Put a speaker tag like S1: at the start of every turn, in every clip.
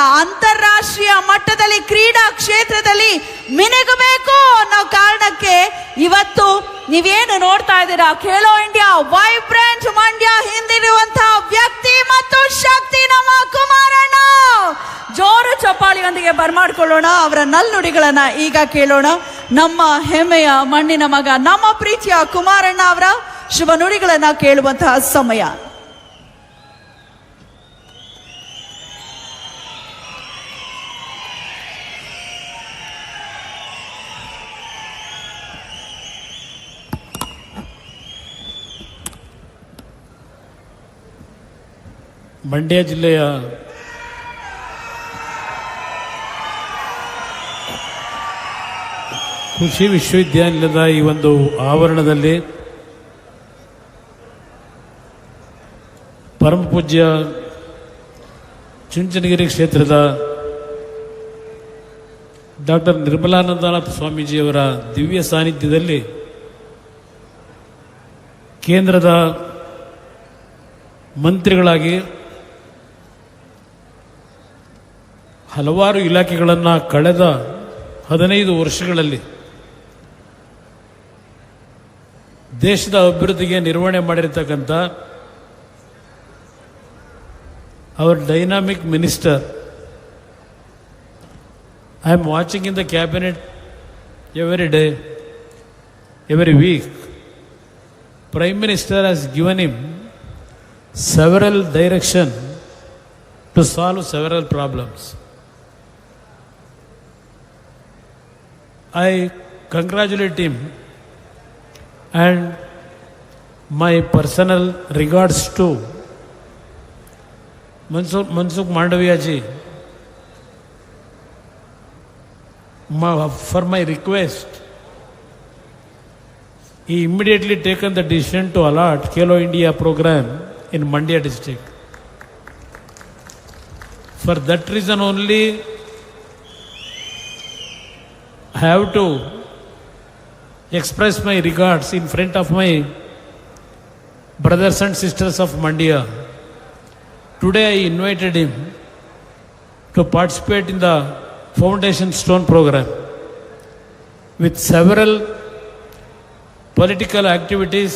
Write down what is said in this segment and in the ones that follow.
S1: ಅಂತಾರಾಷ್ಟ್ರೀಯ ಮಟ್ಟದಲ್ಲಿ ಕ್ರೀಡಾ ಕ್ಷೇತ್ರದಲ್ಲಿ ಮಿನುಗಬೇಕು ಅನ್ನೋ ಕಾರಣಕ್ಕೆ ಇವತ್ತು ನೀವೇನು ನೋಡ್ತಾ ಇದ್ದೀರಾ, ಖೇಲೋ ಇಂಡಿಯಾ ವೈಬ್ರೆಂಟ್ ಮಂಡ್ಯ ಹಿಂದಿರುವಂತಹ ವ್ಯಕ್ತಿ ಮತ್ತು ಶಕ್ತಿ ನಮ್ಮ ಕುಮಾರಣ್ಣ. ಜೋರು ಚಪ್ಪಾಳಿಯೊಂದಿಗೆ ಬರ್ಮಾಡ್ಕೊಳ್ಳೋಣ. ಅವರ ನಲ್ನುಡಿಗಳನ್ನ ಈಗ ಕೇಳೋಣ. ನಮ್ಮ ಹೆಮ್ಮೆಯ ಮಣ್ಣಿನ ಮಗ, ನಮ್ಮ ಪ್ರೀತಿಯ ಕುಮಾರಣ್ಣ ಅವರ ಶುಭ ನುಡಿಗಳನ್ನ ಕೇಳುವಂತಹ ಸಮಯ.
S2: ಮಂಡ್ಯ ಜಿಲ್ಲೆಯ ಕೃಷಿ ವಿಶ್ವವಿದ್ಯಾನಿಲಯದ ಈ ಒಂದು ಆವರಣದಲ್ಲಿ ಪರಮ ಪೂಜ್ಯ ಚುಂಚನಗಿರಿ ಕ್ಷೇತ್ರದ ಡಾಕ್ಟರ್ ನಿರ್ಮಲಾನಂದನಾಥ ಸ್ವಾಮೀಜಿಯವರ ದಿವ್ಯ ಸಾನ್ನಿಧ್ಯದಲ್ಲಿ ಕೇಂದ್ರದ ಮಂತ್ರಿಗಳಾಗಿ ಹಲವಾರು ಇಲಾಖೆಗಳನ್ನು ಕಳೆದ 15 ವರ್ಷಗಳಲ್ಲಿ ದೇಶದ ಅಭಿವೃದ್ಧಿಗೆ ನಿರ್ವಹಣೆ ಮಾಡಿರ್ತಕ್ಕಂಥ our dynamic minister. I am watching in the cabinet every day, every week. Prime Minister has given him several directions to solve several problems. I congratulate him and my personal regards to Mansukh Mandaviya ji for my request. He immediately taken the decision to allot Khelo India program in Mandya district. For that reason only, I have to express my regards in front of my brothers and sisters of Mandya. Today I invited him to participate in the Foundation Stone program. With several political activities,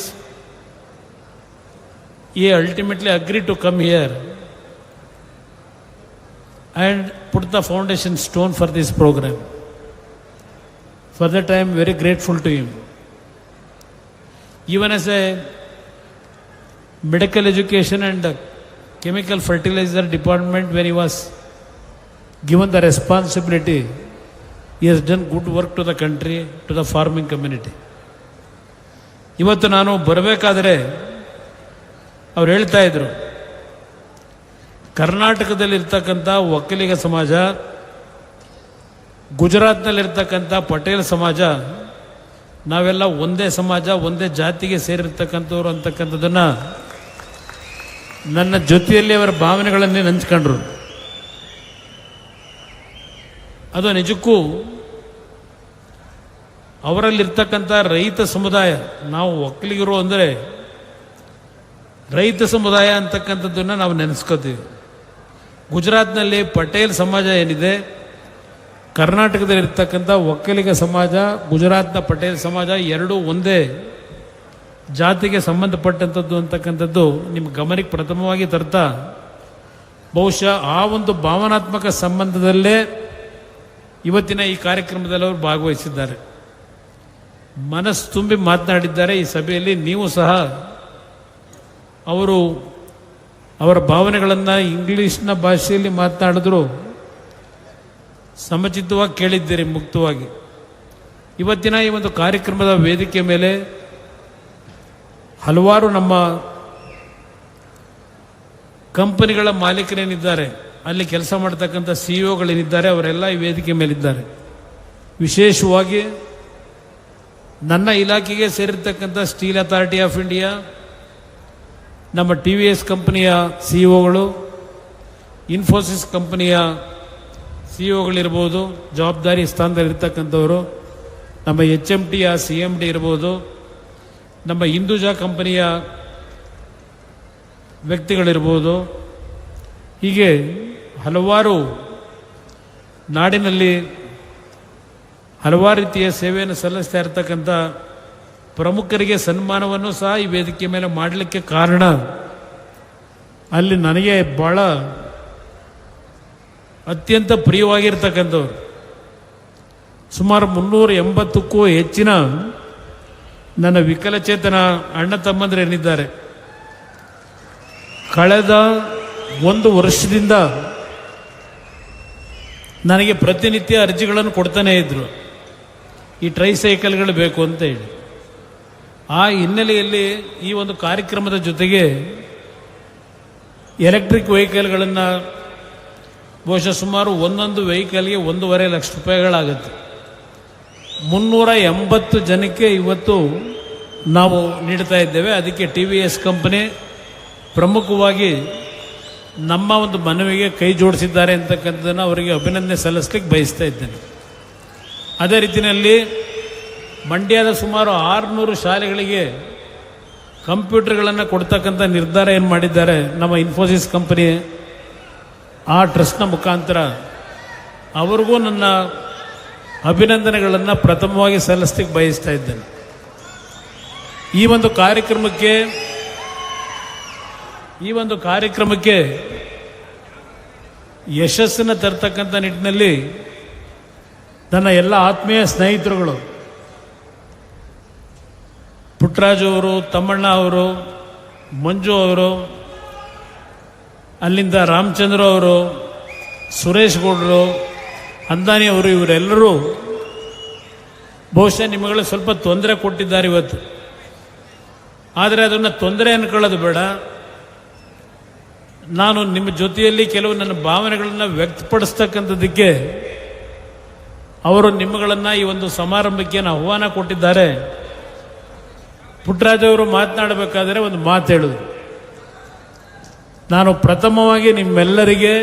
S2: he ultimately agreed to come here and put the foundation stone for this program. For that I am very grateful to him. Even as a medical education and chemical fertilizer department, when he was given the responsibility, he has done good work to the country, to the farming community. ಇವತ್ತು ನಾನು ಬರಬೇಕಾದ್ರೆ ಅವ್ರು ಹೇಳ್ತಾ ಇದ್ರು, ಕರ್ನಾಟಕದಲ್ಲಿರ್ತಕ್ಕಂಥ ಒಕ್ಕಲಿಗ ಸಮಾಜ, ಗುಜರಾತ್ನಲ್ಲಿರ್ತಕ್ಕಂಥ ಪಟೇಲ್ ಸಮಾಜ, ನಾವೆಲ್ಲ ಒಂದೇ ಸಮಾಜ, ಒಂದೇ ಜಾತಿಗೆ ಸೇರಿರ್ತಕ್ಕಂಥವ್ರು ಅಂತಕ್ಕಂಥದ್ದನ್ನು ನನ್ನ ಜೊತೆಯಲ್ಲಿ ಅವರ ಭಾವನೆಗಳನ್ನೇ ಹಂಚ್ಕೊಂಡ್ರು. ಅದು ನಿಜಕ್ಕೂ ಅವರಲ್ಲಿರ್ತಕ್ಕಂಥ ರೈತ ಸಮುದಾಯ, ನಾವು ಒಕ್ಕಲಿಗರು ಅಂದರೆ ರೈತ ಸಮುದಾಯ ಅಂತಕ್ಕಂಥದ್ದನ್ನು ನಾವು ನೆನೆಸ್ಕೋತೀವಿ. ಗುಜರಾತ್ನಲ್ಲಿ ಪಟೇಲ್ ಸಮಾಜ ಏನಿದೆ, ಕರ್ನಾಟಕದಲ್ಲಿರ್ತಕ್ಕಂಥ ಒಕ್ಕಲಿಗ ಸಮಾಜ, ಗುಜರಾತ್ನ ಪಟೇಲ್ ಸಮಾಜ ಎರಡೂ ಒಂದೇ ಜಾತಿಗೆ ಸಂಬಂಧಪಟ್ಟಂಥದ್ದು ಅಂತಕ್ಕಂಥದ್ದು ನಿಮ್ಮ ಗಮನಕ್ಕೆ ಪ್ರಥಮವಾಗಿ ತರ್ತಾ, ಬಹುಶಃ ಆ ಒಂದು ಭಾವನಾತ್ಮಕ ಸಂಬಂಧದಲ್ಲೇ ಇವತ್ತಿನ ಈ ಕಾರ್ಯಕ್ರಮದಲ್ಲಿ ಅವರು ಭಾಗವಹಿಸಿದ್ದಾರೆ, ಮನಸ್ಸು ತುಂಬಿ ಮಾತನಾಡಿದ್ದಾರೆ. ಈ ಸಭೆಯಲ್ಲಿ ನೀವು ಸಹ ಅವರ ಭಾವನೆಗಳನ್ನು ಇಂಗ್ಲೀಷ್ನ ಭಾಷೆಯಲ್ಲಿ ಮಾತನಾಡಿದ್ರು ಸಮಚಿತ್ತವಾಗಿ ಕೇಳಿದ್ದೀರಿ, ಮುಕ್ತವಾಗಿ. ಇವತ್ತಿನ ಈ ಒಂದು ಕಾರ್ಯಕ್ರಮದ ವೇದಿಕೆ ಮೇಲೆ ಹಲವಾರು ನಮ್ಮ ಕಂಪನಿಗಳ ಮಾಲೀಕರೇನಿದ್ದಾರೆ, ಅಲ್ಲಿ ಕೆಲಸ ಮಾಡ್ತಕ್ಕಂಥ ಸಿಇಒಗಳೇನಿದ್ದಾರೆ, ಅವರೆಲ್ಲ ಈ ವೇದಿಕೆ ಮೇಲಿದ್ದಾರೆ. ವಿಶೇಷವಾಗಿ ನನ್ನ ಇಲಾಖೆಗೆ ಸೇರಿರ್ತಕ್ಕಂಥ ಸ್ಟೀಲ್ ಅಥಾರಿಟಿ ಆಫ್ ಇಂಡಿಯಾ, ನಮ್ಮ TVS ಕಂಪನಿಯ ಸಿಇಒಗಳು, ಇನ್ಫೋಸಿಸ್ ಕಂಪನಿಯ ಸಿಇಒಗಳಿರ್ಬೋದು, ಜವಾಬ್ದಾರಿ ಸ್ಥಾನದಲ್ಲಿರ್ತಕ್ಕಂಥವರು, ನಮ್ಮ HMTಯ CMD ಇರ್ಬೋದು, ನಮ್ಮ ಹಿಂದೂಜಾ ಕಂಪನಿಯ ವ್ಯಕ್ತಿಗಳಿರ್ಬೋದು, ಹೀಗೆ ಹಲವಾರು ನಾಡಿನಲ್ಲಿ ಹಲವಾರು ರೀತಿಯ ಸೇವೆಯನ್ನು ಸಲ್ಲಿಸ್ತಾ ಇರತಕ್ಕಂಥ ಪ್ರಮುಖರಿಗೆ ಸನ್ಮಾನವನ್ನು ಸಹ ಈ ವೇದಿಕೆ ಮೇಲೆ ಮಾಡಲಿಕ್ಕೆ ಕಾರಣ, ಅಲ್ಲಿ ನನಗೆ ಭಾಳ ಅತ್ಯಂತ ಪ್ರಿಯವಾಗಿರ್ತಕ್ಕಂಥವ್ರು ಸುಮಾರು 380ಕ್ಕೂ ಹೆಚ್ಚಿನ ನನ್ನ ವಿಕಲಚೇತನ ಅಣ್ಣ ತಮ್ಮಂದಿರೇನಿದ್ದಾರೆ, ಕಳೆದ 1 ವರ್ಷದಿಂದ ನನಗೆ ಪ್ರತಿನಿತ್ಯ ಅರ್ಜಿಗಳನ್ನು ಕೊಡ್ತಾನೇ ಇದ್ರು, ಈ ಟ್ರೈಸೈಕಲ್ಗಳು ಬೇಕು ಅಂತ ಹೇಳಿ. ಆ ಹಿನ್ನೆಲೆಯಲ್ಲಿ ಈ ಒಂದು ಕಾರ್ಯಕ್ರಮದ ಜೊತೆಗೆ ಎಲೆಕ್ಟ್ರಿಕ್ ವೆಹಿಕಲ್ಗಳನ್ನು ಬಹುಶಃ ಸುಮಾರು ಒಂದೊಂದು ವೆಹಿಕಲ್ಗೆ 1.5 ಲಕ್ಷ ರೂಪಾಯಿಗಳಾಗುತ್ತೆ. 380 ಜನಕ್ಕೆ ಇವತ್ತು ನಾವು ನೀಡ್ತಾ ಇದ್ದೇವೆ. ಅದಕ್ಕೆ TVS ಕಂಪನಿ ಪ್ರಮುಖವಾಗಿ ನಮ್ಮ ಒಂದು ಮನವಿಗೆ ಕೈ ಜೋಡಿಸಿದ್ದಾರೆ ಅಂತಕ್ಕಂಥದ್ದನ್ನು ಅವರಿಗೆ ಅಭಿನಂದನೆ ಸಲ್ಲಿಸಲಿಕ್ಕೆ ಬಯಸ್ತಾ ಇದ್ದೇನೆ. ಅದೇ ರೀತಿಯಲ್ಲಿ ಮಂಡ್ಯದ ಸುಮಾರು 600 ಶಾಲೆಗಳಿಗೆ ಕಂಪ್ಯೂಟರ್ಗಳನ್ನು ಕೊಡ್ತಕ್ಕಂಥ ನಿರ್ಧಾರ ಏನು ಮಾಡಿದ್ದಾರೆ ನಮ್ಮ ಇನ್ಫೋಸಿಸ್ ಕಂಪನಿ, ಆ ಟ್ರಸ್ಟ್ನ ಮುಖಾಂತರ ಅವ್ರಿಗೂ ನನ್ನ ಅಭಿನಂದನೆಗಳನ್ನು ಪ್ರಥಮವಾಗಿ ಸಲ್ಲಿಸಲಿಕ್ಕೆ ಬಯಸ್ತಾ ಇದ್ದೇನೆ. ಈ ಒಂದು ಕಾರ್ಯಕ್ರಮಕ್ಕೆ ಯಶಸ್ಸನ್ನು ತರ್ತಕ್ಕಂಥ ನಿಟ್ಟಿನಲ್ಲಿ ನನ್ನ ಎಲ್ಲ ಆತ್ಮೀಯ ಸ್ನೇಹಿತರುಗಳು, ಪುಟ್ಟರಾಜು ಅವರು, ತಮ್ಮಣ್ಣ ಅವರು, ಮಂಜು ಅವರು, ಅಲ್ಲಿಂದ ರಾಮಚಂದ್ರ ಅವರು, ಸುರೇಶ್ ಗೌಡರು, ಅಂದಾನಿ ಅವರು, ಇವರೆಲ್ಲರೂ ಬಹುಶಃ ನಿಮಗೆ ಸ್ವಲ್ಪ ತೊಂದರೆ ಕೊಟ್ಟಿದ್ದಾರೆ ಇವತ್ತು. ಆದರೆ ಅದನ್ನು ತೊಂದರೆ ಅನ್ಕೊಳ್ಳೋದು ಬೇಡ. ನಾನು ನಿಮ್ಮ ಜೊತೆಯಲ್ಲಿ ಕೆಲವು ನನ್ನ ಭಾವನೆಗಳನ್ನು ವ್ಯಕ್ತಪಡಿಸ್ತಕ್ಕಂಥದ್ದಕ್ಕೆ ಅವರು ನಿಮ್ಮಗಳನ್ನು ಈ ಒಂದು ಸಮಾರಂಭಕ್ಕೆ ಆಹ್ವಾನ ಕೊಟ್ಟಿದ್ದಾರೆ. ಪುಟ್ಟರಾಜವರು ಮಾತನಾಡಬೇಕಾದರೆ ಒಂದು ಮಾತು ಹೇಳುದು, ನಾನು ಪ್ರಥಮವಾಗಿ ನಿಮ್ಮೆಲ್ಲರಿಗೆ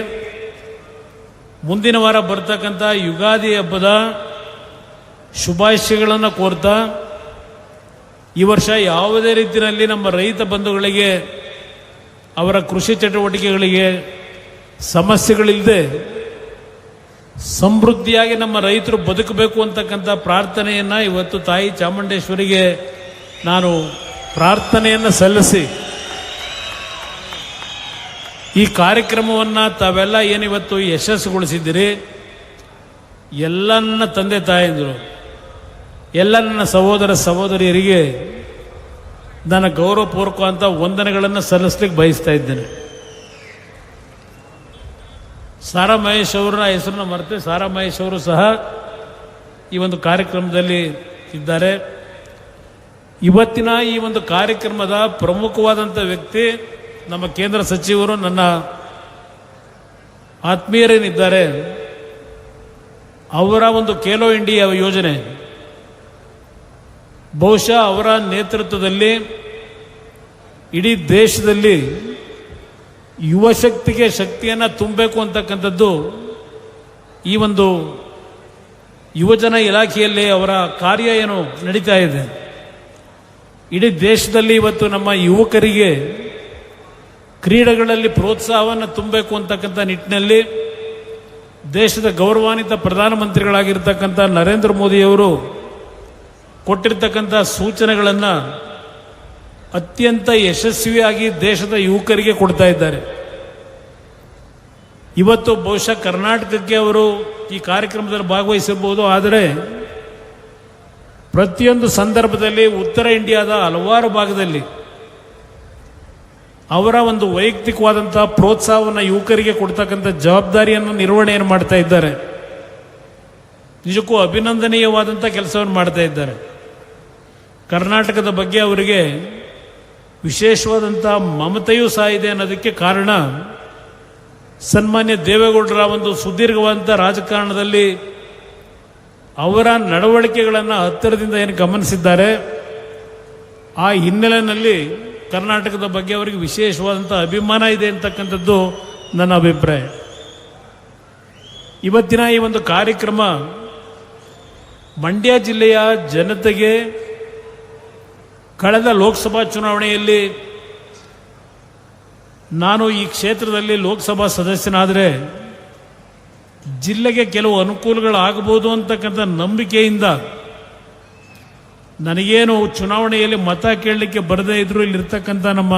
S2: ಮುಂದಿನ ವಾರ ಬರ್ತಕ್ಕಂಥ ಯುಗಾದಿ ಹಬ್ಬದ ಶುಭಾಶಯಗಳನ್ನು ಕೋರ್ತಾ, ಈ ವರ್ಷ ಯಾವುದೇ ರೀತಿಯಲ್ಲಿ ನಮ್ಮ ರೈತ ಬಂಧುಗಳಿಗೆ ಅವರ ಕೃಷಿ ಚಟುವಟಿಕೆಗಳಿಗೆ ಸಮಸ್ಯೆಗಳಿಲ್ಲದೆ ಸಮೃದ್ಧಿಯಾಗಿ ನಮ್ಮ ರೈತರು ಬದುಕಬೇಕು ಅಂತಕ್ಕಂಥ ಪ್ರಾರ್ಥನೆಯನ್ನು ಇವತ್ತು ತಾಯಿ ಚಾಮುಂಡೇಶ್ವರಿಗೆ ನಾನು ಪ್ರಾರ್ಥನೆಯನ್ನು ಸಲ್ಲಿಸಿ ಈ ಕಾರ್ಯಕ್ರಮವನ್ನು ತಾವೆಲ್ಲ ಏನಿವತ್ತು ಯಶಸ್ಸುಗೊಳಿಸಿದ್ದೀರಿ, ಎಲ್ಲ ನನ್ನ ತಂದೆ ತಾಯಂದಿರು, ಎಲ್ಲ ನನ್ನ ಸಹೋದರ ಸಹೋದರಿಯರಿಗೆ ನನ್ನ ಗೌರವಪೂರ್ವಕವಾದ ವಂದನೆಗಳನ್ನು ಸಲ್ಲಿಸಲಿಕ್ಕೆ ಬಯಸ್ತಾ ಇದ್ದೇನೆ. ಸಾರಾ ಮಹೇಶ್ ಅವರ ಹೆಸರನ್ನು ಮರೆತೆ ಸಾರಾ ಮಹೇಶ್ ಅವರು ಸಹ ಈ ಒಂದು ಕಾರ್ಯಕ್ರಮದಲ್ಲಿ ಇದ್ದಾರೆ. ಇವತ್ತಿನ ಈ ಒಂದು ಕಾರ್ಯಕ್ರಮದ ಪ್ರಮುಖವಾದಂಥ ವ್ಯಕ್ತಿ ನಮ್ಮ ಕೇಂದ್ರ ಸಚಿವರು, ನನ್ನ ಆತ್ಮೀಯರೇನಿದ್ದಾರೆ, ಅವರ ಒಂದು ಖೇಲೋ ಇಂಡಿಯಾ ಯೋಜನೆ ಬಹುಶಃ ಅವರ ನೇತೃತ್ವದಲ್ಲಿ ಇಡೀ ದೇಶದಲ್ಲಿ ಯುವ ಶಕ್ತಿಗೆ ಶಕ್ತಿಯನ್ನು ತುಂಬಬೇಕು ಅಂತಕ್ಕಂಥದ್ದು ಈ ಒಂದು ಯುವಜನ ಇಲಾಖೆಯಲ್ಲಿ ಅವರ ಕಾರ್ಯ ಏನು ನಡೀತಾ ಇದೆ. ಇಡೀ ದೇಶದಲ್ಲಿ ಇವತ್ತು ನಮ್ಮ ಯುವಕರಿಗೆ ಕ್ರೀಡೆಗಳಲ್ಲಿ ಪ್ರೋತ್ಸಾಹವನ್ನು ತುಂಬಬೇಕು ಅಂತಕ್ಕಂಥ ನಿಟ್ಟಿನಲ್ಲಿ ದೇಶದ ಗೌರವಾನ್ವಿತ ಪ್ರಧಾನಮಂತ್ರಿಗಳಾಗಿರ್ತಕ್ಕಂಥ ನರೇಂದ್ರ ಮೋದಿಯವರು ಕೊಟ್ಟಿರ್ತಕ್ಕಂಥ ಸೂಚನೆಗಳನ್ನು ಅತ್ಯಂತ ಯಶಸ್ವಿಯಾಗಿ ದೇಶದ ಯುವಕರಿಗೆ ಕೊಡ್ತಾ ಇದ್ದಾರೆ. ಇವತ್ತು ಬಹುಶಃ ಕರ್ನಾಟಕಕ್ಕೆ ಅವರು ಈ ಕಾರ್ಯಕ್ರಮದಲ್ಲಿ ಭಾಗವಹಿಸಬಹುದು, ಆದರೆ ಪ್ರತಿಯೊಂದು ಸಂದರ್ಭದಲ್ಲಿ ಉತ್ತರ ಇಂಡಿಯಾದ ಹಲವಾರು ಭಾಗದಲ್ಲಿ ಅವರ ಒಂದು ವೈಯಕ್ತಿಕವಾದಂಥ ಪ್ರೋತ್ಸಾಹವನ್ನು ಯುವಕರಿಗೆ ಕೊಡ್ತಕ್ಕಂಥ ಜವಾಬ್ದಾರಿಯನ್ನು ನಿರ್ವಹಣೆಯನ್ನು ಮಾಡ್ತಾ ಇದ್ದಾರೆ. ನಿಜಕ್ಕೂ ಅಭಿನಂದನೀಯವಾದಂಥ ಕೆಲಸವನ್ನು ಮಾಡ್ತಾ ಇದ್ದಾರೆ. ಕರ್ನಾಟಕದ ಬಗ್ಗೆ ಅವರಿಗೆ ವಿಶೇಷವಾದಂಥ ಮಮತೆಯೂ ಸಹ ಇದೆ ಅನ್ನೋದಕ್ಕೆ ಕಾರಣ ಸನ್ಮಾನ್ಯ ದೇವೇಗೌಡರ ಒಂದು ಸುದೀರ್ಘವಾದಂಥ ರಾಜಕಾರಣದಲ್ಲಿ ಅವರ ನಡವಳಿಕೆಗಳನ್ನು ಹತ್ತಿರದಿಂದ ಏನು ಗಮನಿಸಿದ್ದಾರೆ, ಆ ಹಿನ್ನೆಲೆಯಲ್ಲಿ ಕರ್ನಾಟಕದ ಬಗ್ಗೆ ಅವರಿಗೆ ವಿಶೇಷವಾದಂಥ ಅಭಿಮಾನ ಇದೆ ಅಂತಕ್ಕಂಥದ್ದು ನನ್ನ ಅಭಿಪ್ರಾಯ. ಇವತ್ತಿನ ಈ ಒಂದು ಕಾರ್ಯಕ್ರಮ ಮಂಡ್ಯ ಜಿಲ್ಲೆಯ ಜನತೆಗೆ ಕಳೆದ ಲೋಕಸಭಾ ಚುನಾವಣೆಯಲ್ಲಿ ನಾನು ಈ ಕ್ಷೇತ್ರದಲ್ಲಿ ಲೋಕಸಭಾ ಸದಸ್ಯನಾದರೆ ಜಿಲ್ಲೆಗೆ ಕೆಲವು ಅನುಕೂಲಗಳಾಗಬಹುದು ಅಂತಕ್ಕಂಥ ನಂಬಿಕೆಯಿಂದ ನನಗೇನು ಚುನಾವಣೆಯಲ್ಲಿ ಮತ ಕೇಳಲಿಕ್ಕೆ ಬರದೇ ಇದ್ರು ಇಲ್ಲಿರ್ತಕ್ಕಂಥ ನಮ್ಮ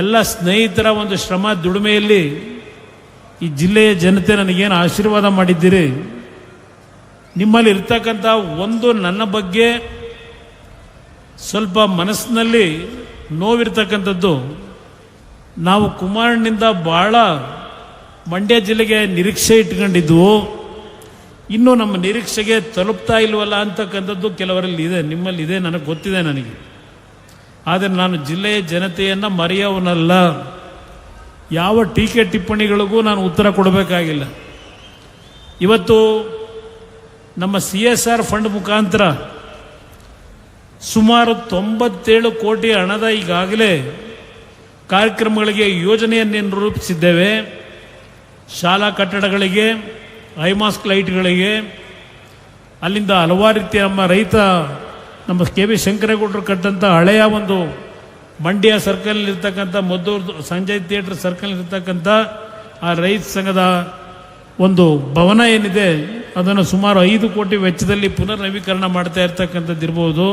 S2: ಎಲ್ಲ ಸ್ನೇಹಿತರ ಒಂದು ಶ್ರಮ ದುಡಿಮೆಯಲ್ಲಿ ಈ ಜಿಲ್ಲೆಯ ಜನತೆ ನನಗೇನು ಆಶೀರ್ವಾದ ಮಾಡಿದ್ದೀರಿ, ನಿಮ್ಮಲ್ಲಿ ಇರ್ತಕ್ಕಂಥ ಒಂದು ನನ್ನ ಬಗ್ಗೆ ಸ್ವಲ್ಪ ಮನಸ್ಸಿನಲ್ಲಿ ನೋವಿರ್ತಕ್ಕಂಥದ್ದು, ನಾವು ಕುಮಾರಣ್ಣಿಂದ ಬಹಳ ಮಂಡ್ಯ ಜಿಲ್ಲೆಗೆ ನಿರೀಕ್ಷೆ ಇಟ್ಕೊಂಡಿದ್ವು, ಇನ್ನೂ ನಮ್ಮ ನಿರೀಕ್ಷೆಗೆ ತಲುಪ್ತಾ ಇಲ್ವಲ್ಲ ಅಂತಕ್ಕಂಥದ್ದು ಕೆಲವರಲ್ಲಿ ಇದೆ, ನಿಮ್ಮಲ್ಲಿ ಇದೆ, ನನಗೆ ಗೊತ್ತಿದೆ ನನಗೆ. ಆದರೆ ನಾನು ಜಿಲ್ಲೆಯ ಜನತೆಯನ್ನು ಮರೆಯೋವನಲ್ಲ, ಯಾವ ಟೀಕೆ ಟಿಪ್ಪಣಿಗಳಿಗೂ ನಾನು ಉತ್ತರ ಕೊಡಬೇಕಾಗಿಲ್ಲ. ಇವತ್ತು ನಮ್ಮ CSR ಫಂಡ್ ಮುಖಾಂತರ ಸುಮಾರು 97 ಕೋಟಿ ಹಣದ ಈಗಾಗಲೇ ಕಾರ್ಯಕ್ರಮಗಳಿಗೆ ಯೋಜನೆಯನ್ನೇನು ರೂಪಿಸಿದ್ದೇವೆ. ಶಾಲಾ ಕಟ್ಟಡಗಳಿಗೆ, ಐಮಾಸ್ಕ್ ಲೈಟ್ಗಳಿಗೆ, ಅಲ್ಲಿಂದ ಹಲವಾರು ರೀತಿಯ ನಮ್ಮ ರೈತ ನಮ್ಮ KV ಶಂಕರೇಗೌಡರು ಕಟ್ಟಂಥ ಹಳೆಯ ಒಂದು ಮಂಡ್ಯ ಸರ್ಕಲ್ ಇರ್ತಕ್ಕಂಥ ಮದ್ದೂರು ಸಂಜಯ್ ಥಿಯೇಟರ್ ಸರ್ಕಲ್ ಇರ್ತಕ್ಕಂಥ ಆ ರೈತ ಸಂಘದ ಒಂದು ಭವನ ಏನಿದೆ ಅದನ್ನು ಸುಮಾರು 5 ಕೋಟಿ ವೆಚ್ಚದಲ್ಲಿ ಪುನರ್ ನವೀಕರಣ ಮಾಡ್ತಾ ಇರ್ತಕ್ಕಂಥದ್ದು ಇರ್ಬೋದು.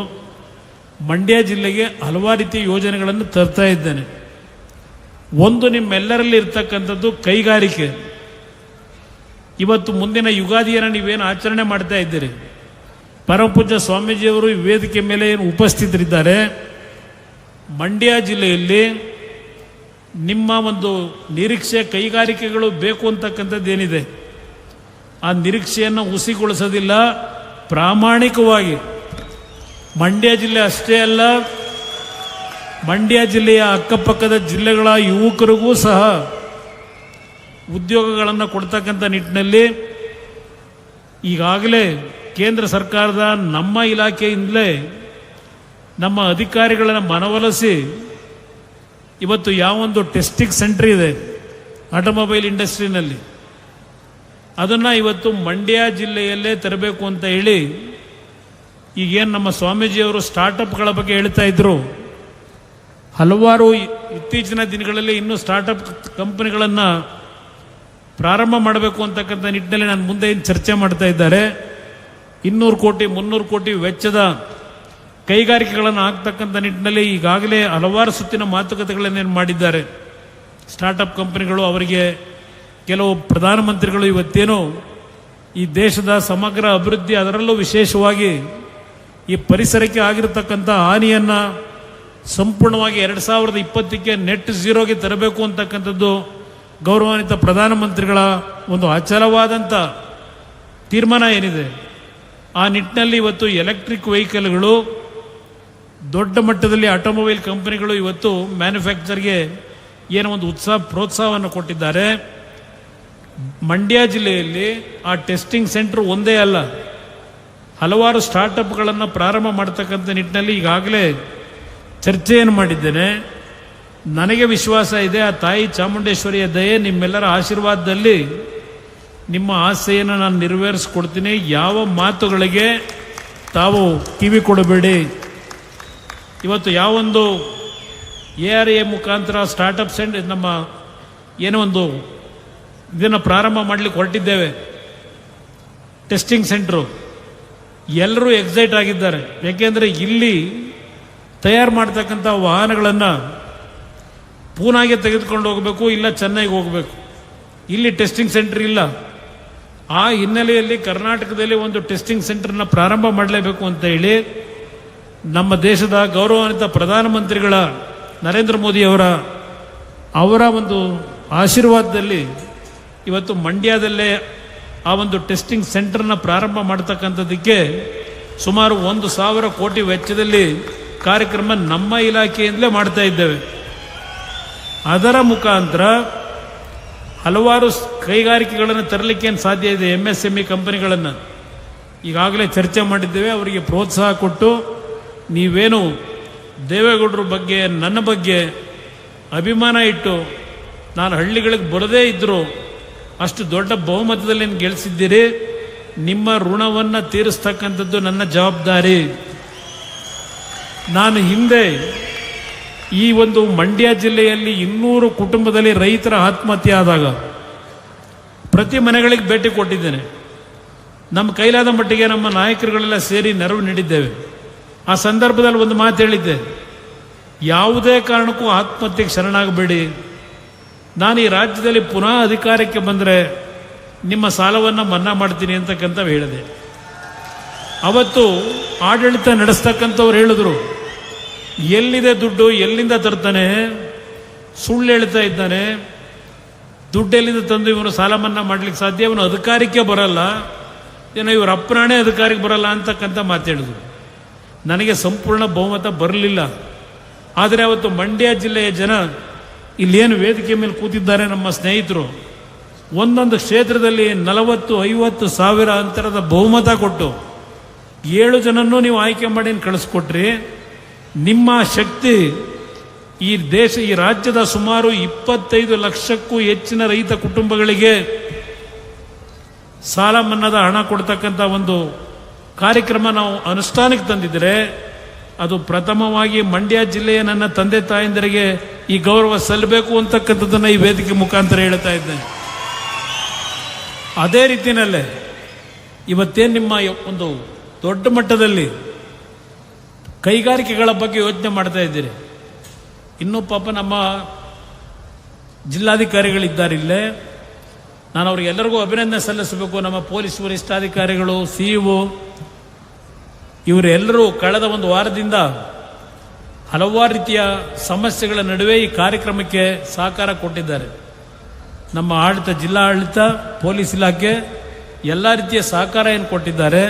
S2: ಮಂಡ್ಯ ಜಿಲ್ಲೆಗೆ ಹಲವಾರು ರೀತಿಯ ಯೋಜನೆಗಳನ್ನು ತರ್ತಾ ಇದ್ದೇನೆ. ಒಂದು ನಿಮ್ಮೆಲ್ಲರಲ್ಲಿ ಇರ್ತಕ್ಕಂಥದ್ದು ಕೈಗಾರಿಕೆ. ಇವತ್ತು ಮುಂದಿನ ಯುಗಾದಿಯನ್ನು ನೀವೇನು ಆಚರಣೆ ಮಾಡ್ತಾ ಇದ್ದೀರಿ, ಪರಮಪೂಜ್ಯ ಸ್ವಾಮೀಜಿಯವರು ಈ ವೇದಿಕೆ ಮೇಲೆ ಏನು ಉಪಸ್ಥಿತರಿದ್ದಾರೆ, ಮಂಡ್ಯ ಜಿಲ್ಲೆಯಲ್ಲಿ ನಿಮ್ಮ ಒಂದು ನಿರೀಕ್ಷೆ ಕೈಗಾರಿಕೆಗಳು ಬೇಕು ಅಂತಕ್ಕಂಥದ್ದು ಏನಿದೆ ಆ ನಿರೀಕ್ಷೆಯನ್ನು ಹುಸಿಗೊಳಿಸೋದಿಲ್ಲ. ಪ್ರಾಮಾಣಿಕವಾಗಿ ಮಂಡ್ಯ ಜಿಲ್ಲೆ ಅಷ್ಟೇ ಅಲ್ಲ, ಮಂಡ್ಯ ಜಿಲ್ಲೆಯ ಅಕ್ಕಪಕ್ಕದ ಜಿಲ್ಲೆಗಳ ಯುವಕರಿಗೂ ಸಹ ಉದ್ಯೋಗಗಳನ್ನು ಕೊಡ್ತಕ್ಕಂಥ ನಿಟ್ಟಿನಲ್ಲಿ ಈಗಾಗಲೇ ಕೇಂದ್ರ ಸರ್ಕಾರದ ನಮ್ಮ ಇಲಾಖೆಯಿಂದಲೇ ನಮ್ಮ ಅಧಿಕಾರಿಗಳನ್ನು ಮನವೊಲಿಸಿ ಇವತ್ತು ಯಾವೊಂದು ಟೆಸ್ಟಿಂಗ್ ಸೆಂಟರ್ ಇದೆ ಆಟೋಮೊಬೈಲ್ ಇಂಡಸ್ಟ್ರಿನಲ್ಲಿ, ಅದನ್ನು ಇವತ್ತು ಮಂಡ್ಯ ಜಿಲ್ಲೆಯಲ್ಲೇ ತರಬೇಕು ಅಂತ ಹೇಳಿ ಈಗೇನು ನಮ್ಮ ಸ್ವಾಮೀಜಿಯವರು ಸ್ಟಾರ್ಟಪ್ಗಳ ಬಗ್ಗೆ ಹೇಳ್ತಾ ಇದ್ರು, ಹಲವಾರು ಇತ್ತೀಚಿನ ದಿನಗಳಲ್ಲಿ ಇನ್ನೂ ಸ್ಟಾರ್ಟಪ್ ಕಂಪನಿಗಳನ್ನು ಪ್ರಾರಂಭ ಮಾಡಬೇಕು ಅಂತಕ್ಕಂಥ ನಿಟ್ಟಿನಲ್ಲಿ ನಾನು ಮುಂದೆ ಏನು ಚರ್ಚೆ ಮಾಡ್ತಾ ಇದ್ದಾರೆ. 200 ಕೋಟಿ 300 ಕೋಟಿ ವೆಚ್ಚದ ಕೈಗಾರಿಕೆಗಳನ್ನು ಹಾಕ್ತಕ್ಕಂಥ ನಿಟ್ಟಿನಲ್ಲಿ ಈಗಾಗಲೇ ಹಲವಾರು ಸುತ್ತಿನ ಮಾತುಕತೆಗಳನ್ನೇನು ಮಾಡಿದ್ದಾರೆ ಸ್ಟಾರ್ಟಪ್ ಕಂಪನಿಗಳು. ಅವರಿಗೆ ಕೆಲವು ಪ್ರಧಾನಮಂತ್ರಿಗಳು ಇವತ್ತೇನು ಈ ದೇಶದ ಸಮಗ್ರ ಅಭಿವೃದ್ಧಿ, ಅದರಲ್ಲೂ ವಿಶೇಷವಾಗಿ ಈ ಪರಿಸರಕ್ಕೆ ಆಗಿರತಕ್ಕಂಥ ಹಾನಿಯನ್ನು ಸಂಪೂರ್ಣವಾಗಿ 2020ಕ್ಕೆ ನೆಟ್ ಝೀರೋಗೆ ತರಬೇಕು ಅಂತಕ್ಕಂಥದ್ದು ಗೌರವಾನ್ವಿತ ಪ್ರಧಾನಮಂತ್ರಿಗಳ ಒಂದು ಅಚಲವಾದಂಥ ತೀರ್ಮಾನ ಏನಿದೆ, ಆ ನಿಟ್ಟಿನಲ್ಲಿ ಇವತ್ತು ಎಲೆಕ್ಟ್ರಿಕ್ ವೆಹಿಕಲ್ಗಳು ದೊಡ್ಡ ಮಟ್ಟದಲ್ಲಿ ಆಟೋಮೊಬೈಲ್ ಕಂಪನಿಗಳು ಇವತ್ತು ಮ್ಯಾನುಫ್ಯಾಕ್ಚರ್ಗೆ ಏನೋ ಒಂದು ಪ್ರೋತ್ಸಾಹವನ್ನು ಕೊಟ್ಟಿದ್ದಾರೆ. ಮಂಡ್ಯ ಜಿಲ್ಲೆಯಲ್ಲಿ ಆ ಟೆಸ್ಟಿಂಗ್ ಸೆಂಟರ್ ಒಂದೇ ಅಲ್ಲ, ಹಲವಾರು ಸ್ಟಾರ್ಟಪ್ಗಳನ್ನು ಪ್ರಾರಂಭ ಮಾಡ್ತಕ್ಕಂಥ ನಿಟ್ಟಿನಲ್ಲಿ ಈಗಾಗಲೇ ಚರ್ಚೆಯನ್ನು ಮಾಡಿದ್ದೇನೆ. ನನಗೆ ವಿಶ್ವಾಸ ಇದೆ, ಆ ತಾಯಿ ಚಾಮುಂಡೇಶ್ವರಿಯ ದಯೆ ನಿಮ್ಮೆಲ್ಲರ ಆಶೀರ್ವಾದದಲ್ಲಿ ನಿಮ್ಮ ಆಸೆಯನ್ನು ನಾನು ನೆರವೇರಿಸ್ಕೊಡ್ತೀನಿ. ಯಾವ ಮಾತುಗಳಿಗೆ ತಾವು ಕಿವಿ ಕೊಡಬೇಡಿ. ಇವತ್ತು ಯಾವೊಂದು ARA ಮುಖಾಂತರ ಸ್ಟಾರ್ಟಪ್ ಸೆಂಟರ್ ನಮ್ಮ ಏನೋ ಒಂದು ಇದನ್ನು ಪ್ರಾರಂಭ ಮಾಡಲಿಕ್ಕೆ ಹೊರಟಿದ್ದೇವೆ, ಟೆಸ್ಟಿಂಗ್ ಸೆಂಟ್ರು, ಎಲ್ಲರೂ ಎಕ್ಸೈಟ್ ಆಗಿದ್ದಾರೆ. ಯಾಕೆಂದರೆ ಇಲ್ಲಿ ತಯಾರು ಮಾಡ್ತಕ್ಕಂಥ ವಾಹನಗಳನ್ನು ಪೂನಾಗೆ ತೆಗೆದುಕೊಂಡು ಹೋಗಬೇಕು, ಇಲ್ಲ ಚೆನ್ನೈಗೆ ಹೋಗಬೇಕು. ಇಲ್ಲಿ ಟೆಸ್ಟಿಂಗ್ ಸೆಂಟರ್ ಇಲ್ಲ. ಆ ಹಿನ್ನೆಲೆಯಲ್ಲಿ ಕರ್ನಾಟಕದಲ್ಲಿ ಒಂದು ಟೆಸ್ಟಿಂಗ್ ಸೆಂಟರ್ನ ಪ್ರಾರಂಭ ಮಾಡಲೇಬೇಕು ಅಂತ ಹೇಳಿ ನಮ್ಮ ದೇಶದ ಗೌರವಾನ್ವಿತ ಪ್ರಧಾನಮಂತ್ರಿಗಳ ನರೇಂದ್ರ ಮೋದಿ ಅವರ ಒಂದು ಆಶೀರ್ವಾದದಲ್ಲಿ ಇವತ್ತು ಮಂಡ್ಯದಲ್ಲೇ ಆ ಒಂದು ಟೆಸ್ಟಿಂಗ್ ಸೆಂಟರ್ನ ಪ್ರಾರಂಭ ಮಾಡ್ತಕ್ಕಂಥದ್ದಕ್ಕೆ ಸುಮಾರು 1,000 ಕೋಟಿ ವೆಚ್ಚದಲ್ಲಿ ಕಾರ್ಯಕ್ರಮ ನಮ್ಮ ಇಲಾಖೆಯಿಂದಲೇ ಮಾಡ್ತಾ ಇದ್ದೇವೆ. ಅದರ ಮುಖಾಂತರ ಹಲವಾರು ಕೈಗಾರಿಕೆಗಳನ್ನು ತರಲಿಕ್ಕೆ ಸಾಧ್ಯ ಇದೆ. MSME ಕಂಪನಿಗಳನ್ನು ಈಗಾಗಲೇ ಚರ್ಚೆ ಮಾಡಿದ್ದೇವೆ. ಅವರಿಗೆ ಪ್ರೋತ್ಸಾಹ ಕೊಟ್ಟು ನೀವೇನು ದೇವೇಗೌಡರ ಬಗ್ಗೆ ನನ್ನ ಬಗ್ಗೆ ಅಭಿಮಾನ ಇಟ್ಟು ನಾನು ಹಳ್ಳಿಗಳಿಗೆ ಬರದೇ ಇದ್ದರೂ ಅಷ್ಟು ದೊಡ್ಡ ಬಹುಮತದಲ್ಲಿ ಗೆಲ್ಲಿಸಿದ್ದೀರಿ. ನಿಮ್ಮ ಋಣವನ್ನು ತೀರಿಸ್ತಕ್ಕಂಥದ್ದು ನನ್ನ ಜವಾಬ್ದಾರಿ. ನಾನು ಹಿಂದೆ ಈ ಒಂದು ಮಂಡ್ಯ ಜಿಲ್ಲೆಯಲ್ಲಿ 200 ಕುಟುಂಬದಲ್ಲಿ ರೈತರ ಆತ್ಮಹತ್ಯೆ ಆದಾಗ ಪ್ರತಿ ಮನೆಗಳಿಗೆ ಭೇಟಿ ಕೊಟ್ಟಿದ್ದೇನೆ. ನಮ್ಮ ಕೈಲಾದ ಮಟ್ಟಿಗೆ ನಮ್ಮ ನಾಯಕರುಗಳೆಲ್ಲ ಸೇರಿ ನೆರವು ನೀಡಿದ್ದೇವೆ. ಆ ಸಂದರ್ಭದಲ್ಲಿ ಒಂದು ಮಾತು ಹೇಳಿದ್ದೆ, ಯಾವುದೇ ಕಾರಣಕ್ಕೂ ಆತ್ಮಹತ್ಯೆಗೆ ಶರಣಾಗಬೇಡಿ. ನಾನು ಈ ರಾಜ್ಯದಲ್ಲಿ ಪುನಃ ಅಧಿಕಾರಕ್ಕೆ ಬಂದರೆ ನಿಮ್ಮ ಸಾಲವನ್ನು ಮನ್ನಾ ಮಾಡ್ತೀನಿ ಅಂತಕ್ಕಂಥ ಹೇಳಿದೆ. ಅವತ್ತು ಆಡಳಿತ ನಡೆಸ್ತಕ್ಕಂಥವ್ರು ಹೇಳಿದ್ರು, ಎಲ್ಲಿದೆ ದುಡ್ಡು, ಎಲ್ಲಿಂದ ತರ್ತಾನೆ, ಸುಳ್ಳು ಹೇಳ್ತಾ ಇದ್ದಾನೆ, ದುಡ್ಡೆಲ್ಲಿಂದ ತಂದು ಇವನು ಸಾಲ ಮನ್ನಾ ಮಾಡ್ಲಿಕ್ಕೆ ಸಾಧ್ಯ, ಇವನು ಅಧಿಕಾರಕ್ಕೆ ಬರಲ್ಲ, ಏನೋ ಇವ್ರ ಅಪ್ಪನಾಣೆ ಅಧಿಕಾರಕ್ಕೆ ಬರಲ್ಲ ಅಂತಕ್ಕಂಥ ಮಾತಾಡಿದ್ರು. ನನಗೆ ಸಂಪೂರ್ಣ ಬಹುಮತ ಬರಲಿಲ್ಲ. ಆದರೆ ಅವತ್ತು ಮಂಡ್ಯ ಜಿಲ್ಲೆಯ ಜನ ಇಲ್ಲೇನು ವೇದಿಕೆ ಮೇಲೆ ಕೂತಿದ್ದಾರೆ ನಮ್ಮ ಸ್ನೇಹಿತರು, ಒಂದೊಂದು ಕ್ಷೇತ್ರದಲ್ಲಿ 40-50 ಸಾವಿರ ಅಂತರದ ಬಹುಮತ ಕೊಟ್ಟು 7 ಜನನ್ನೂ ನೀವು ಆಯ್ಕೆ ಮಾಡಿ ಕಳಿಸ್ಕೊಟ್ರಿ. ನಿಮ್ಮ ಶಕ್ತಿ ಈ ರಾಜ್ಯದ ಸುಮಾರು 25 ಲಕ್ಷಕ್ಕೂ ಹೆಚ್ಚಿನ ರೈತ ಕುಟುಂಬಗಳಿಗೆ ಸಾಲ ಮನ್ನಾದ ಹಣ ಕೊಡ್ತಕ್ಕಂಥ ಒಂದು ಕಾರ್ಯಕ್ರಮ ನಾವು ಅನುಷ್ಠಾನಕ್ಕೆ ತಂದಿದ್ರೆ, ಅದು ಪ್ರಥಮವಾಗಿ ಮಂಡ್ಯ ಜಿಲ್ಲೆಯ ನನ್ನ ತಂದೆ ತಾಯಂದಿರಿಗೆ ಈ ಗೌರವ ಸಲ್ಲಬೇಕು ಅಂತಕ್ಕಂಥದ್ದನ್ನು ಈ ವೇದಿಕೆ ಮುಖಾಂತರ ಹೇಳ್ತಾ ಇದ್ದೇನೆ. ಅದೇ ರೀತಿಯಲ್ಲೇ ಇವತ್ತೇನು ನಿಮ್ಮ ಒಂದು ದೊಡ್ಡ ಮಟ್ಟದಲ್ಲಿ ಕೈಗಾರಿಕೆಗಳ ಬಗ್ಗೆ ಯೋಚನೆ ಮಾಡ್ತಾ ಇದ್ದೀರಿ. ಇನ್ನೂ ಪಾಪ ನಮ್ಮ ಜಿಲ್ಲಾಧಿಕಾರಿಗಳಿದ್ದಾರೆ ಇಲ್ಲೇ, ನಾನು ಅವ್ರಿಗೆಲ್ಲರಿಗೂ ಅಭಿನಂದನೆ ಸಲ್ಲಿಸಬೇಕು. ನಮ್ಮ ಪೊಲೀಸ್ ವರಿಷ್ಠಾಧಿಕಾರಿಗಳು, ಸಿಇಒ, ಇವರೆಲ್ಲರೂ ಕಳೆದ ಒಂದು ವಾರದಿಂದ ಹಲವಾರು ರೀತಿಯ ಸಮಸ್ಯೆಗಳ ನಡುವೆ ಈ ಕಾರ್ಯಕ್ರಮಕ್ಕೆ ಸಹಕಾರ ಕೊಟ್ಟಿದ್ದಾರೆ. ನಮ್ಮ ಆಡಳಿತ, ಜಿಲ್ಲಾ ಆಡಳಿತ, ಪೊಲೀಸ್ ಇಲಾಖೆ ಎಲ್ಲ ರೀತಿಯ ಸಹಕಾರ ಏನು ಕೊಟ್ಟಿದ್ದಾರೆ,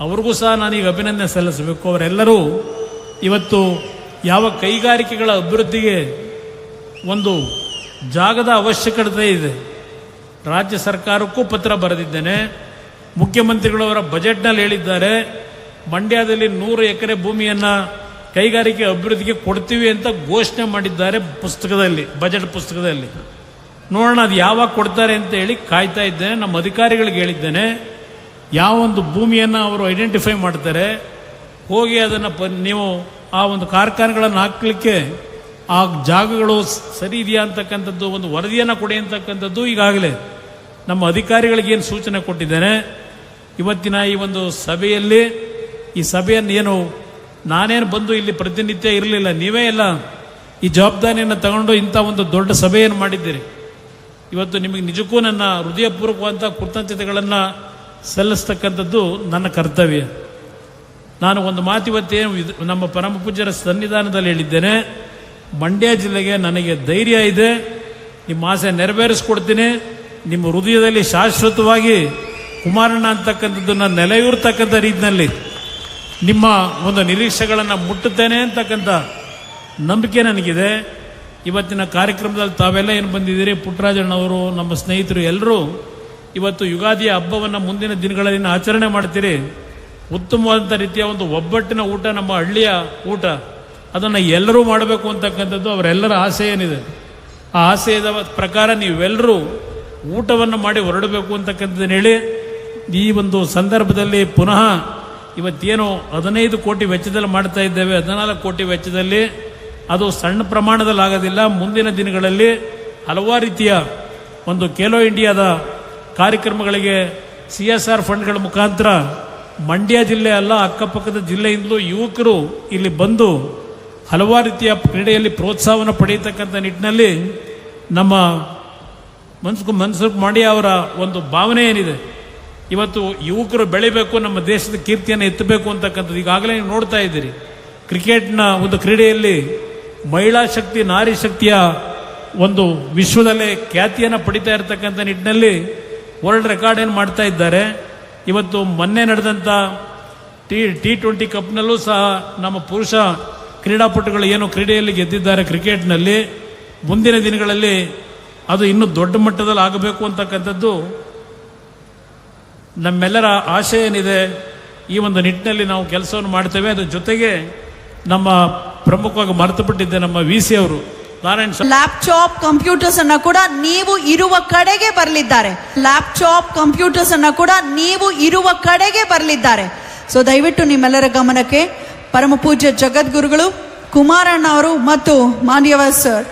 S2: ಅವ್ರಿಗೂ ಸಹ ನಾನೀಗ ಅಭಿನಂದನೆ ಸಲ್ಲಿಸಬೇಕು. ಅವರೆಲ್ಲರೂ ಇವತ್ತು ಯಾವ ಕೈಗಾರಿಕೆಗಳ ಅಭಿವೃದ್ಧಿಗೆ ಒಂದು ಜಾಗದ ಅವಶ್ಯಕತೆ ಇದೆ, ರಾಜ್ಯ ಸರ್ಕಾರಕ್ಕೂ ಪತ್ರ ಬರೆದಿದ್ದೇನೆ. ಮುಖ್ಯಮಂತ್ರಿಗಳು ಅವರ ಬಜೆಟ್ನಲ್ಲಿ ಹೇಳಿದ್ದಾರೆ, ಮಂಡ್ಯದಲ್ಲಿ 100 ಎಕರೆ ಭೂಮಿಯನ್ನು ಕೈಗಾರಿಕೆ ಅಭಿವೃದ್ಧಿಗೆ ಕೊಡ್ತೀವಿ ಅಂತ ಘೋಷಣೆ ಮಾಡಿದ್ದಾರೆ ಪುಸ್ತಕದಲ್ಲಿ, ಬಜೆಟ್ ಪುಸ್ತಕದಲ್ಲಿ. ನೋಡೋಣ ಅದು ಯಾವಾಗ ಕೊಡ್ತಾರೆ ಅಂತ ಹೇಳಿ ಕಾಯ್ತಾ ಇದ್ದೇನೆ. ನಮ್ಮ ಅಧಿಕಾರಿಗಳಿಗೆ ಹೇಳಿದ್ದೇನೆ, ಯಾವ ಒಂದು ಭೂಮಿಯನ್ನು ಅವರು ಐಡೆಂಟಿಫೈ ಮಾಡ್ತಾರೆ, ಹೋಗಿ ಅದನ್ನು ನೀವು ಆ ಒಂದು ಕಾರ್ಖಾನೆಗಳನ್ನು ಹಾಕಲಿಕ್ಕೆ ಆ ಜಾಗಗಳು ಸರಿ ಇದೆಯಾ ಅಂತಕ್ಕಂಥದ್ದು ಒಂದು ವರದಿಯನ್ನು ಕೊಡಿ ಅಂತಕ್ಕಂಥದ್ದು ಈಗಾಗಲೇ ನಮ್ಮ ಅಧಿಕಾರಿಗಳಿಗೆ ಏನು ಸೂಚನೆ ಕೊಟ್ಟಿದ್ದೇನೆ. ಇವತ್ತಿನ ಈ ಒಂದು ಸಭೆಯಲ್ಲಿ, ಈ ಸಭೆಯನ್ನು ಏನು ನಾನೇನು ಬಂದು ಇಲ್ಲಿ ಪ್ರತಿನಿತ್ಯ ಇರಲಿಲ್ಲ, ನೀವೇ ಎಲ್ಲ ಈ ಜವಾಬ್ದಾರಿಯನ್ನು ತಗೊಂಡು ಇಂಥ ಒಂದು ದೊಡ್ಡ ಸಭೆಯನ್ನು ಮಾಡಿದ್ದೀರಿ. ಇವತ್ತು ನಿಮಗೆ ನಿಜಕ್ಕೂ ನನ್ನ ಹೃದಯಪೂರ್ವಕವಾದಂಥ ಕೃತಜ್ಞತೆಗಳನ್ನು ಸಲ್ಲಿಸ್ತಕ್ಕಂಥದ್ದು ನನ್ನ ಕರ್ತವ್ಯ. ನಾನು ಒಂದು ಮಾತು ಇವತ್ತೇನು ನಮ್ಮ ಪರಮ ಪೂಜ್ಯರ ಸನ್ನಿಧಾನದಲ್ಲಿ ಹೇಳಿದ್ದೇನೆ, ಮಂಡ್ಯ ಜಿಲ್ಲೆಗೆ ನನಗೆ ಧೈರ್ಯ ಇದೆ, ನಿಮ್ಮ ಆಸೆ ನೆರವೇರಿಸ್ಕೊಡ್ತೀನಿ. ನಿಮ್ಮ ಹೃದಯದಲ್ಲಿ ಶಾಶ್ವತವಾಗಿ ಕುಮಾರಣ್ಣ ಅಂತಕ್ಕಂಥದ್ದನ್ನು ನೆಲೆಯೂರ್ತಕ್ಕಂಥ ರೀತಿಯಲ್ಲಿ ನಿಮ್ಮ ಒಂದು ನಿರೀಕ್ಷೆಗಳನ್ನು ಮುಟ್ಟುತ್ತೇನೆ ಅಂತಕ್ಕಂಥ ನಂಬಿಕೆ ನನಗಿದೆ. ಇವತ್ತಿನ ಕಾರ್ಯಕ್ರಮದಲ್ಲಿ ತಾವೆಲ್ಲ ಏನು ಬಂದಿದ್ದೀರಿ, ಪುಟ್ಟರಾಜಣ್ಣವರು, ನಮ್ಮ ಸ್ನೇಹಿತರು ಎಲ್ಲರೂ ಇವತ್ತು ಯುಗಾದಿಯ ಹಬ್ಬವನ್ನು ಮುಂದಿನ ದಿನಗಳಲ್ಲಿ ಆಚರಣೆ ಮಾಡ್ತೀರಿ. ಉತ್ತಮವಾದಂಥ ರೀತಿಯ ಒಂದು ಒಬ್ಬಟ್ಟಿನ ಊಟ, ನಮ್ಮ ಹಳ್ಳಿಯ ಊಟ, ಅದನ್ನು ಎಲ್ಲರೂ ಮಾಡಬೇಕು ಅಂತಕ್ಕಂಥದ್ದು ಅವರೆಲ್ಲರ ಆಸೆ ಏನಿದೆ. ಆ ಆಸೆಯ ಪ್ರಕಾರ ನೀವೆಲ್ಲರೂ ಊಟವನ್ನು ಮಾಡಿ ಹೊರಡಬೇಕು ಅಂತಕ್ಕಂಥದ್ದನ್ನು ಹೇಳಿ, ಈ ಒಂದು ಸಂದರ್ಭದಲ್ಲಿ ಪುನಃ ಇವತ್ತೇನು 15 ಕೋಟಿ ವೆಚ್ಚದಲ್ಲಿ ಮಾಡ್ತಾ ಇದ್ದೇವೆ, 14 ಕೋಟಿ ವೆಚ್ಚದಲ್ಲಿ, ಅದು ಸಣ್ಣ ಪ್ರಮಾಣದಲ್ಲಿ ಆಗೋದಿಲ್ಲ. ಮುಂದಿನ ದಿನಗಳಲ್ಲಿ ಹಲವಾರು ರೀತಿಯ ಒಂದು ಖೇಲೋ ಇಂಡಿಯಾದ ಕಾರ್ಯಕ್ರಮಗಳಿಗೆ CSR ಫಂಡ್ಗಳ ಮುಖಾಂತರ ಮಂಡ್ಯ ಜಿಲ್ಲೆ ಅಲ್ಲ, ಅಕ್ಕಪಕ್ಕದ ಜಿಲ್ಲೆಯಿಂದಲೂ ಯುವಕರು ಇಲ್ಲಿ ಬಂದು ಹಲವಾರು ರೀತಿಯ ಕ್ರೀಡೆಯಲ್ಲಿ ಪ್ರೋತ್ಸಾಹವನ್ನು ಪಡೆಯತಕ್ಕಂಥ ನಿಟ್ಟಿನಲ್ಲಿ ನಮ್ಮ ಮನ್ಸುಖ್ ಮಾಂಡವ್ಯ ಅವರ ಒಂದು ಭಾವನೆ ಏನಿದೆ, ಇವತ್ತು ಯುವಕರು ಬೆಳಿಬೇಕು, ನಮ್ಮ ದೇಶದ ಕೀರ್ತಿಯನ್ನು ಎತ್ತಬೇಕು ಅಂತಕ್ಕಂಥದ್ದು. ಈಗಾಗಲೇ ನೀವು ನೋಡ್ತಾ ಇದ್ದೀರಿ, ಕ್ರಿಕೆಟ್ನ ಒಂದು ಕ್ರೀಡೆಯಲ್ಲಿ ಮಹಿಳಾ ಶಕ್ತಿ, ನಾರಿ ಶಕ್ತಿಯ ಒಂದು ವಿಶ್ವದಲ್ಲೇ ಖ್ಯಾತಿಯನ್ನು ಪಡಿತಾ ಇರತಕ್ಕಂಥ ನಿಟ್ಟಿನಲ್ಲಿ ವರ್ಲ್ಡ್ ರೆಕಾರ್ಡ್ ಏನು ಮಾಡ್ತಾ ಇದ್ದಾರೆ. ಇವತ್ತು ಮೊನ್ನೆ ನಡೆದಂಥ T20 ಕಪ್ನಲ್ಲೂ ಸಹ ನಮ್ಮ ಪುರುಷ ಕ್ರೀಡಾಪಟುಗಳು ಏನು ಕ್ರೀಡೆಯಲ್ಲಿ ಗೆದ್ದಿದ್ದಾರೆ ಕ್ರಿಕೆಟ್ನಲ್ಲಿ, ಮುಂದಿನ ದಿನಗಳಲ್ಲಿ ಅದು ಇನ್ನೂ ದೊಡ್ಡ ಮಟ್ಟದಲ್ಲಿ ಆಗಬೇಕು ಅಂತಕ್ಕಂಥದ್ದು ನಮ್ಮೆಲ್ಲರ ಆಶೆ ಏನಿದೆ. ಈ ಒಂದು ನಿಟ್ಟಿನಲ್ಲಿ ನಾವು ಕೆಲಸವನ್ನು ಮಾಡ್ತೇವೆ. ಅದ್ರ ಜೊತೆಗೆ ನಮ್ಮ ಪ್ರಮುಖವಾಗಿ ಮರೆತು ಬಿಟ್ಟಿದ್ದೆ, ನಮ್ಮ VC ಅವರು ನಾರಾಯಣ್
S1: ಲ್ಯಾಪ್ಟಾಪ್ ಕಂಪ್ಯೂಟರ್ಸ್ ಅನ್ನ ಕೂಡ ನೀವು ಇರುವ ಕಡೆಗೆ ಬರಲಿದ್ದಾರೆ. ಲ್ಯಾಪ್ಟಾಪ್ ಕಂಪ್ಯೂಟರ್ಸ್ ಅನ್ನ ಕೂಡ ನೀವು ಇರುವ ಕಡೆಗೆ ಬರಲಿದ್ದಾರೆ. ಸೊ ದಯವಿಟ್ಟು ನಿಮ್ಮೆಲ್ಲರ ಗಮನಕ್ಕೆ ಪರಮ ಪೂಜ್ಯ ಜಗದ್ಗುರುಗಳು ಕುಮಾರಣ್ಣ ಅವರು ಮತ್ತು ಮಾಂಡ್ಯವ ಸರ್